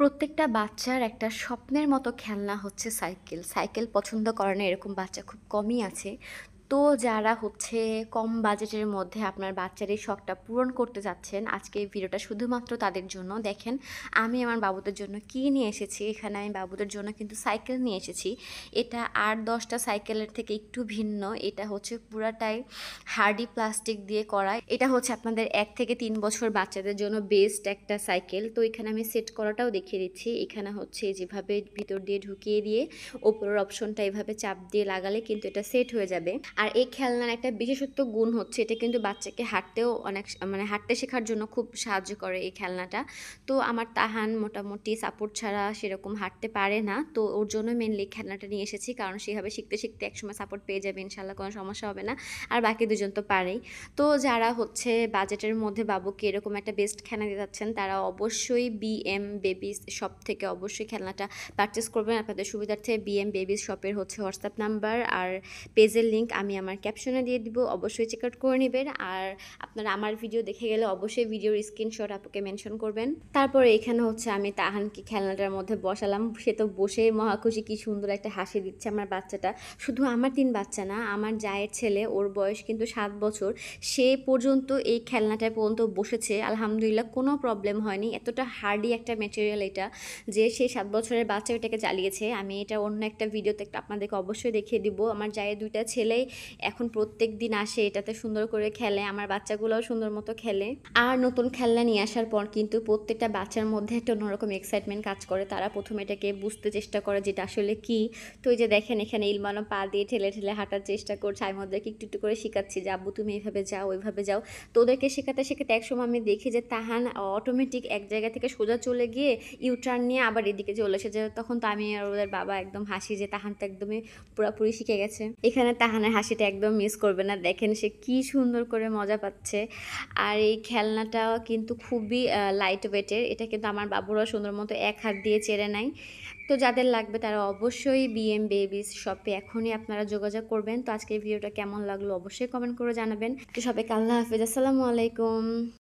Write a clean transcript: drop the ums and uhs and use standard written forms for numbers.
প্রত্যেকটা বাচ্চার একটা স্বপ্নের মতো খেলনা হচ্ছে সাইকেল। সাইকেল পছন্দ করে না এরকম বাচ্চা খুব কমই আছে। তো যারা হচ্ছে কম বাজেটের মধ্যে আপনার বাচ্চার এই শখটা পূরণ করতে চাচ্ছেন, আজকে এই ভিডিওটা শুধুমাত্র তাদের জন্য। দেখেন আমি আমার বাবুদের জন্য কী নিয়ে এসেছি। এখানে আমি বাবুদের জন্য কিন্তু সাইকেল নিয়ে এসেছি। এটা ৮-১০ টা সাইকেলের থেকে একটু ভিন্ন। এটা হচ্ছে পুরাটাই হার্ডি প্লাস্টিক দিয়ে করা। এটা হচ্ছে আপনাদের ১ থেকে ৩ বছর বাচ্চাদের জন্য বেস্ট একটা সাইকেল। তো এখানে আমি সেট করাটাও দেখিয়ে দিচ্ছি। এখানে হচ্ছে যেভাবে ভিতর দিয়ে ঢুকিয়ে দিয়ে ওপরের অপশনটা এভাবে চাপ দিয়ে লাগালে কিন্তু এটা সেট হয়ে যাবে। আর এই খেলনার একটা বিশেষত্ব গুণ হচ্ছে এটা কিন্তু বাচ্চাকে হাঁটতেও অনেক মানে হাঁটতে শেখার জন্য খুব সাহায্য করে এই খেলনাটা। তো আমার তাহান মোটামুটি সাপোর্ট ছাড়া সেরকম হাঁটতে পারে না। তো ওর জন্য মেইনলি খেলনাটা নিয়ে এসেছি। কারণ সেভাবে শিখতে, শিখতে একসময় সাপোর্ট পেয়ে যাবে ইনশাআল্লাহ, কোনো সমস্যা হবে না। আর বাকি দুজন তো পারেই। তো যারা হচ্ছে বাজেটের মধ্যে বাবুকে এরকম একটা বেস্ট খেলনা দিতে চাচ্ছেন তারা অবশ্যই বিএম বেবিস শপ থেকে অবশ্যই খেলনাটা পারচেস করবেন। আপনাদের সুবিধার্থে বিএম বেবিস শপের হচ্ছে হোয়াটসঅ্যাপ নাম্বার আর পেজের লিঙ্ক আমি আমার ক্যাপশনে দিয়ে দিব। অবশ্যই চেক আউট করে নেবেন। আর আপনারা আমার ভিডিও দেখে গেলে অবশ্যই ভিডিওর স্ক্রিনশট আপুকে মেনশন করবেন। তারপরে এখানে হচ্ছে আমি তাহানকে খেলনাটার মধ্যে বসালাম। সে তো বসেই মহাখুশি, কি সুন্দর একটা হাসি দিচ্ছে আমার বাচ্চাটা। শুধু আমার ৩ বাচ্চা না, আমার জায়ের ছেলে, ওর বয়স কিন্তু ৭ বছর। সে পর্যন্ত এই খেলনাটায় পর্যন্ত বসেছে। আলহামদুলিল্লাহ কোনো প্রবলেম হয়নি। এতটা হার্ডি একটা ম্যাটেরিয়াল এটা যে সে ৭ বছরের বাচ্চা এটাকে চালিয়েছে। আমি এটা অন্য একটা ভিডিওতে আপনাদেরকে অবশ্যই দেখিয়ে দিব। আমার জায়ের ২ টা ছেলেই এখন প্রত্যেক দিন আসে এটাতে সুন্দর করে খেলে। আমার বাচ্চাগুলোও সুন্দর মতো খেলে। আর নতুন খেলনা নিয়ে আসার পর কিন্তু প্রত্যেকটা বাচ্চার মধ্যে একটা অন্যরকম এক্সাইটমেন্ট কাজ করে। তারা প্রথমে এটাকে বুঝতে চেষ্টা করে যে এটা আসলে কী। তো এই যে দেখেন এখানে ইলমানো পা দিয়ে ঠেলে ঠেলে হাঁটার চেষ্টা করছে। আমি ওদেরকে একটু একটু করে শেখাচ্ছি যে আব্বু তুমি এইভাবে যাও ওইভাবে যাও। তো ওদেরকে শেখাতে শেখাতে একসময় আমি দেখি যে তাহান অটোমেটিক এক জায়গা থেকে সোজা চলে গিয়ে ইউটার্ন নিয়ে আবার এদিকে চলে এসেছে। তখন তো আমি আর ওদের বাবা একদম হাসি যে তাহান তো একদমই পুরোপুরি শিখে গেছে। এখানে তাহানের হাসিটা একদম মিস করবে না। দেখেন সে কি সুন্দর করে মজা পাচ্ছে। আর এই খেলনাটাও কিন্তু খুবই লাইট ওয়েটের। এটা কিন্তু আমার বাবুরাও সুন্দর মতো এক হাত দিয়ে চেড়ে নেয়। তো যাদের লাগবে তারা অবশ্যই বিএম বেবিস শপে এখনই আপনারা যোগাযোগ করবেন। তো আজকের ভিডিওটা কেমন লাগলো অবশ্যই কমেন্ট করে জানাবেন। তো সবাইকে আল্লাহ হাফেজ, আসসালামু আলাইকুম।